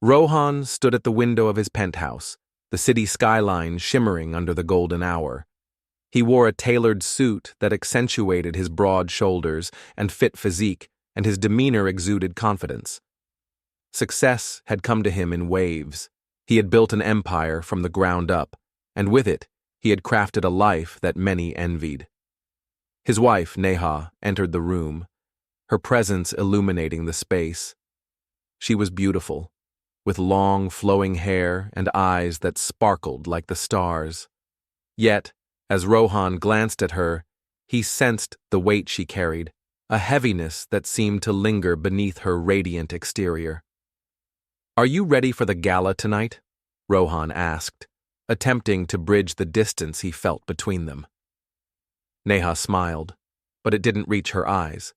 Rohan stood at the window of his penthouse, the city skyline shimmering under the golden hour. He wore a tailored suit that accentuated his broad shoulders and fit physique, and his demeanor exuded confidence. Success had come to him in waves. He had built an empire from the ground up, and with it, he had crafted a life that many envied. His wife, Neha, entered the room, her presence illuminating the space. She was beautiful, with long, flowing hair and eyes that sparkled like the stars. Yet, as Rohan glanced at her, he sensed the weight she carried, a heaviness that seemed to linger beneath her radiant exterior. "Are you ready for the gala tonight?" Rohan asked, attempting to bridge the distance he felt between them. Neha smiled, but it didn't reach her eyes.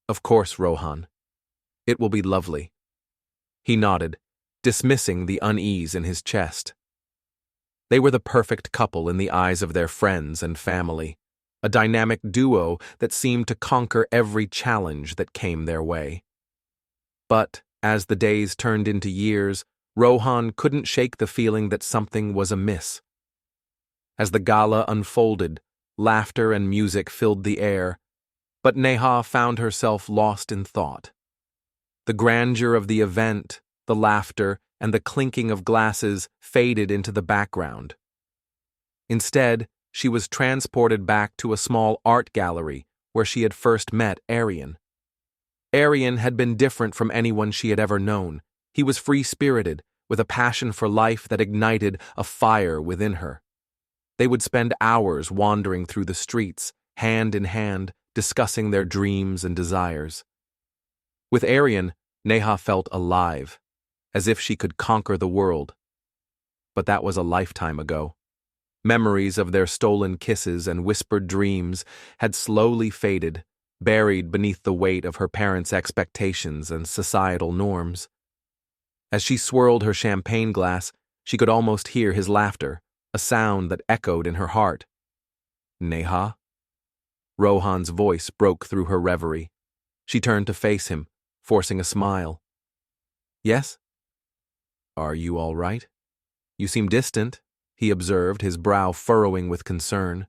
"Of course, Rohan. It will be lovely." He nodded, dismissing the unease in his chest. They were the perfect couple in the eyes of their friends and family, a dynamic duo that seemed to conquer every challenge that came their way. But, as the days turned into years, Rohan couldn't shake the feeling that something was amiss. As the gala unfolded, laughter and music filled the air, but Neha found herself lost in thought. The grandeur of the event, the laughter, and the clinking of glasses faded into the background. Instead, she was transported back to a small art gallery where she had first met Aryan. Aryan had been different from anyone she had ever known. He was free-spirited, with a passion for life that ignited a fire within her. They would spend hours wandering through the streets, hand in hand, discussing their dreams and desires. With Aryan, Neha felt alive, as if she could conquer the world. But that was a lifetime ago. Memories of their stolen kisses and whispered dreams had slowly faded, buried beneath the weight of her parents' expectations and societal norms. As she swirled her champagne glass, she could almost hear his laughter, a sound that echoed in her heart. "Neha?" Rohan's voice broke through her reverie. She turned to face him, forcing a smile. "Yes?" "Are you all right? You seem distant," he observed, his brow furrowing with concern.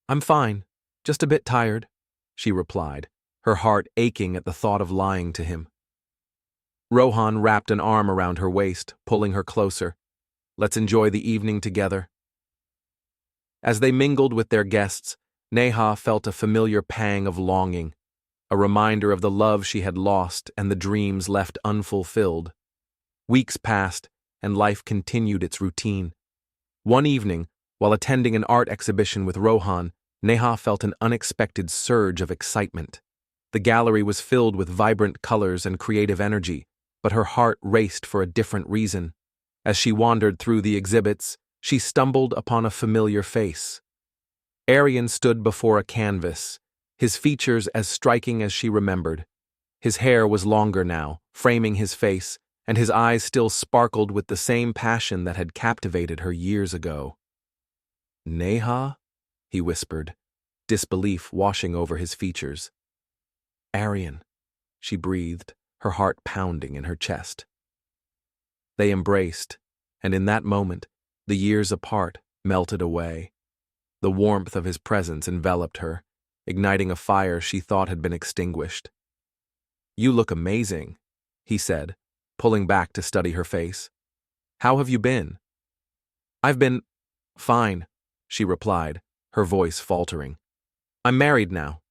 "I'm fine, just a bit tired," she replied, her heart aching at the thought of lying to him. Rohan wrapped an arm around her waist, pulling her closer. "Let's enjoy the evening together." As they mingled with their guests, Neha felt a familiar pang of longing, a reminder of the love she had lost and the dreams left unfulfilled. Weeks passed, and life continued its routine. One evening, while attending an art exhibition with Rohan, Neha felt an unexpected surge of excitement. The gallery was filled with vibrant colors and creative energy, but her heart raced for a different reason. As she wandered through the exhibits, she stumbled upon a familiar face. Aryan stood before a canvas, his features as striking as she remembered. His hair was longer now, framing his face, and his eyes still sparkled with the same passion that had captivated her years ago. "Neha?" he whispered, disbelief washing over his features. "Aryan," she breathed, her heart pounding in her chest. They embraced, and in that moment, the years apart melted away. The warmth of his presence enveloped her, igniting a fire she thought had been extinguished. "You look amazing," he said, pulling back to study her face. "How have you been?" "I've been fine," she replied, her voice faltering. "I'm married now."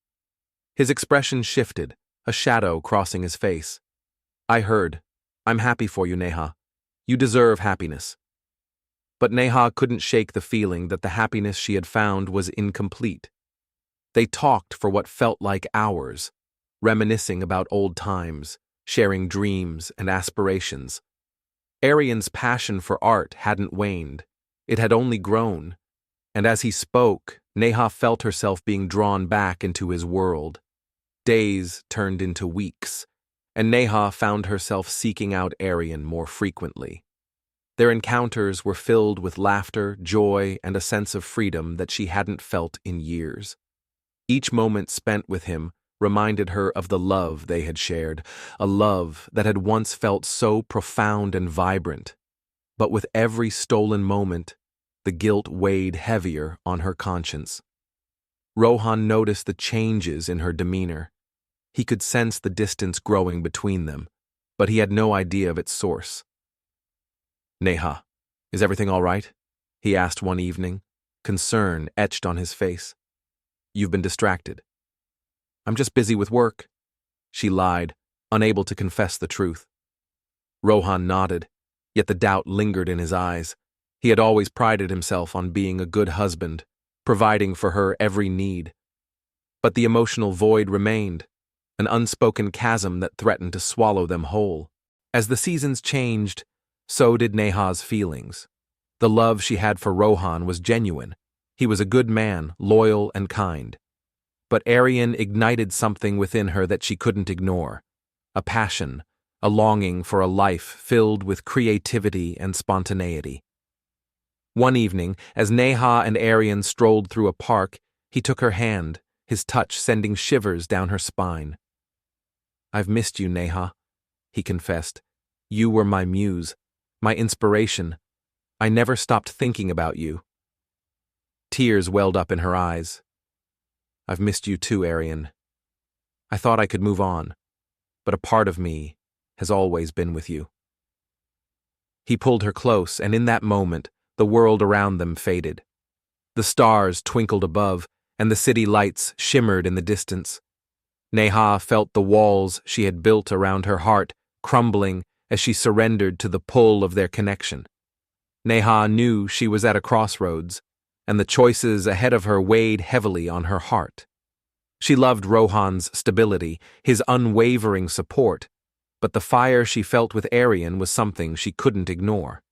His expression shifted, a shadow crossing his face. "I heard. I'm happy for you, Neha. You deserve happiness." But Neha couldn't shake the feeling that the happiness she had found was incomplete. They talked for what felt like hours, reminiscing about old times, sharing dreams and aspirations. Aryan's passion for art hadn't waned, it had only grown, and as he spoke, Neha felt herself being drawn back into his world. Days turned into weeks, and Neha found herself seeking out Aryan more frequently. Their encounters were filled with laughter, joy, and a sense of freedom that she hadn't felt in years. Each moment spent with him reminded her of the love they had shared, a love that had once felt so profound and vibrant. But with every stolen moment, the guilt weighed heavier on her conscience. Rohan noticed the changes in her demeanor. He could sense the distance growing between them, but he had no idea of its source. "Neha, is everything all right?" he asked one evening, concern etched on his face. "You've been distracted." "I'm just busy with work," she lied, unable to confess the truth. Rohan nodded, yet the doubt lingered in his eyes. He had always prided himself on being a good husband, providing for her every need. But the emotional void remained, an unspoken chasm that threatened to swallow them whole. As the seasons changed, so did Neha's feelings. The love she had for Rohan was genuine. He was a good man, loyal and kind. But Aryan ignited something within her that she couldn't ignore. A passion, a longing for a life filled with creativity and spontaneity. One evening, as Neha and Aryan strolled through a park, he took her hand, his touch sending shivers down her spine. "I've missed you, Neha," he confessed. "You were my muse, my inspiration. I never stopped thinking about you." Tears welled up in her eyes. "I've missed you too, Aryan. I thought I could move on, but a part of me has always been with you." He pulled her close, and in that moment, the world around them faded. The stars twinkled above, and the city lights shimmered in the distance. Neha felt the walls she had built around her heart crumbling as she surrendered to the pull of their connection. Neha knew she was at a crossroads, and the choices ahead of her weighed heavily on her heart. She loved Rohan's stability, his unwavering support, but the fire she felt with Aryan was something she couldn't ignore.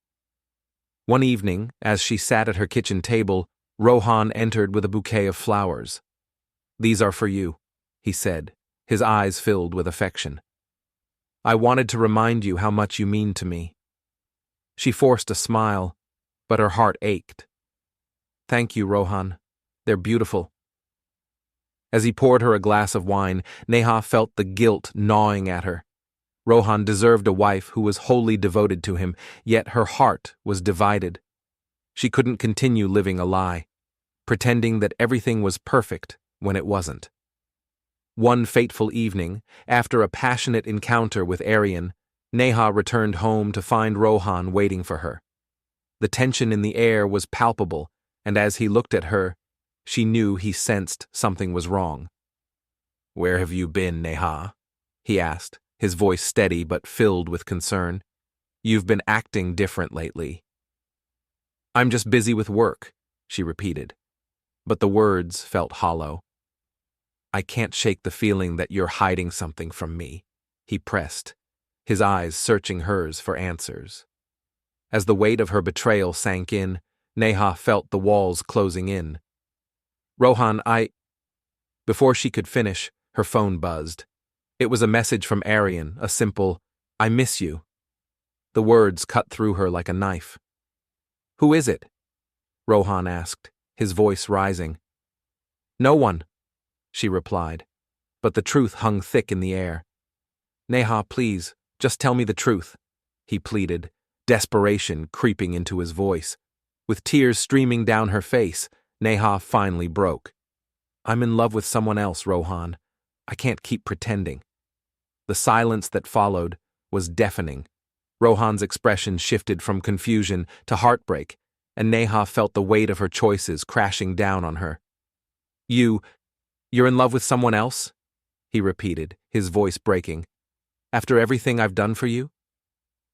One evening, as she sat at her kitchen table, Rohan entered with a bouquet of flowers. "These are for you," he said, his eyes filled with affection. "I wanted to remind you how much you mean to me." She forced a smile, but her heart ached. "Thank you, Rohan. They're beautiful." As he poured her a glass of wine, Neha felt the guilt gnawing at her. Rohan deserved a wife who was wholly devoted to him, yet her heart was divided. She couldn't continue living a lie, pretending that everything was perfect when it wasn't. One fateful evening, after a passionate encounter with Aryan, Neha returned home to find Rohan waiting for her. The tension in the air was palpable, and as he looked at her, she knew he sensed something was wrong. "Where have you been, Neha?" he asked, his voice steady but filled with concern. "You've been acting different lately." "I'm just busy with work," she repeated. But the words felt hollow. "I can't shake the feeling that you're hiding something from me," he pressed, his eyes searching hers for answers. As the weight of her betrayal sank in, Neha felt the walls closing in. "Rohan, Before she could finish, her phone buzzed. It was a message from Aryan, a simple, "I miss you." The words cut through her like a knife. "Who is it?" Rohan asked, his voice rising. "No one," she replied, but the truth hung thick in the air. "Neha, please, just tell me the truth," he pleaded, desperation creeping into his voice. With tears streaming down her face, Neha finally broke. "I'm in love with someone else, Rohan. I can't keep pretending." The silence that followed was deafening. Rohan's expression shifted from confusion to heartbreak, and Neha felt the weight of her choices crashing down on her. You're in love with someone else?" he repeated, his voice breaking. "After everything I've done for you?"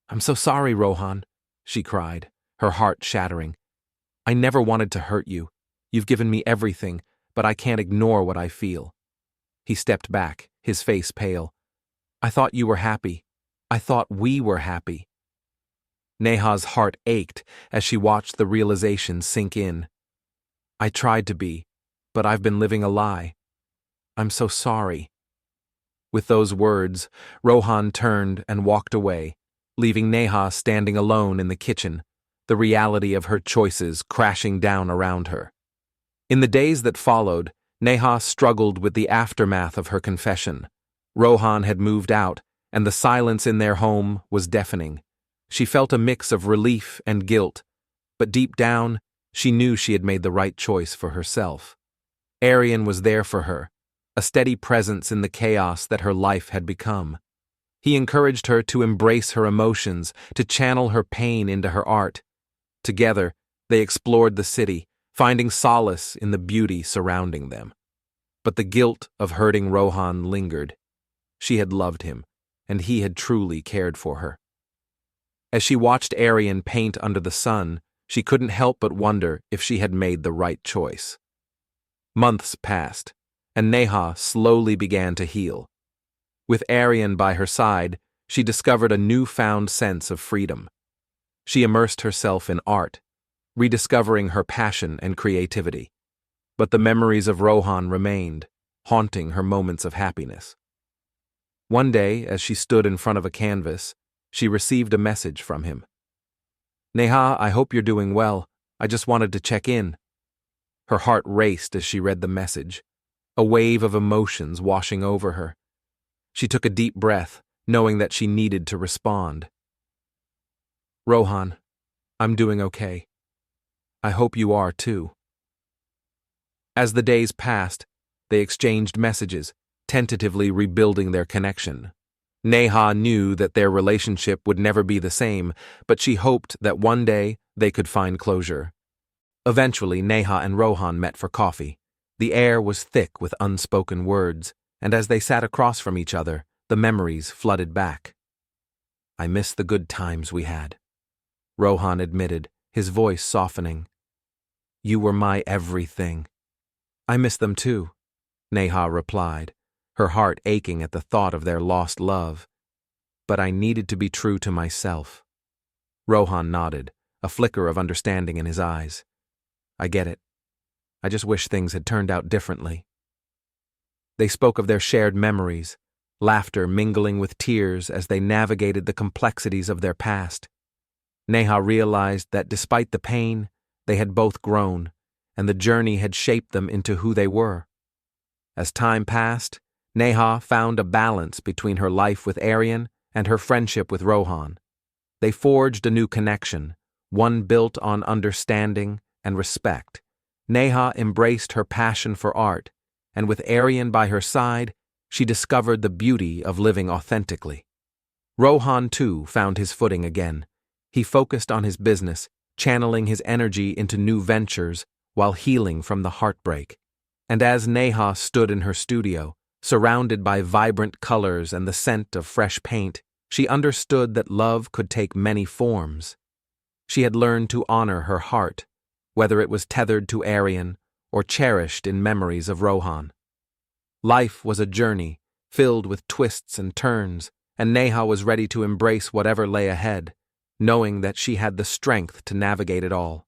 "I'm so sorry, Rohan," she cried, her heart shattering. "I never wanted to hurt you. You've given me everything, but I can't ignore what I feel." He stepped back, his face pale. "I thought you were happy. I thought we were happy." Neha's heart ached as she watched the realization sink in. "I tried to be, but I've been living a lie. I'm so sorry." With those words, Rohan turned and walked away, leaving Neha standing alone in the kitchen, the reality of her choices crashing down around her. In the days that followed, Neha struggled with the aftermath of her confession. Rohan had moved out, and the silence in their home was deafening. She felt a mix of relief and guilt, but deep down, she knew she had made the right choice for herself. Aryan was there for her, a steady presence in the chaos that her life had become. He encouraged her to embrace her emotions, to channel her pain into her art. Together, they explored the city, finding solace in the beauty surrounding them. But the guilt of hurting Rohan lingered. She had loved him, and he had truly cared for her. As she watched Aryan paint under the sun, she couldn't help but wonder if she had made the right choice. Months passed, and Neha slowly began to heal. With Aryan by her side, she discovered a newfound sense of freedom. She immersed herself in art, rediscovering her passion and creativity. But the memories of Rohan remained, haunting her moments of happiness. One day, as she stood in front of a canvas, she received a message from him. "Neha, I hope you're doing well. I just wanted to check in." Her heart raced as she read the message, a wave of emotions washing over her. She took a deep breath, knowing that she needed to respond. "Rohan, I'm doing okay. I hope you are too." As the days passed, they exchanged messages, tentatively rebuilding their connection. Neha knew that their relationship would never be the same, but she hoped that one day they could find closure. Eventually, Neha and Rohan met for coffee. The air was thick with unspoken words, and as they sat across from each other, the memories flooded back. "I miss the good times we had," Rohan admitted, his voice softening. "You were my everything." "I miss them too," Neha replied, her heart aching at the thought of their lost love. "But I needed to be true to myself." Rohan nodded, a flicker of understanding in his eyes. "I get it. I just wish things had turned out differently." They spoke of their shared memories, laughter mingling with tears as they navigated the complexities of their past. Neha realized that despite the pain, they had both grown, and the journey had shaped them into who they were. As time passed, Neha found a balance between her life with Aryan and her friendship with Rohan. They forged a new connection, one built on understanding and respect. Neha embraced her passion for art, and with Aryan by her side, she discovered the beauty of living authentically. Rohan, too, found his footing again. He focused on his business, channeling his energy into new ventures while healing from the heartbreak. And as Neha stood in her studio, surrounded by vibrant colors and the scent of fresh paint, she understood that love could take many forms. She had learned to honor her heart, whether it was tethered to Aryan or cherished in memories of Rohan. Life was a journey, filled with twists and turns, and Neha was ready to embrace whatever lay ahead, knowing that she had the strength to navigate it all.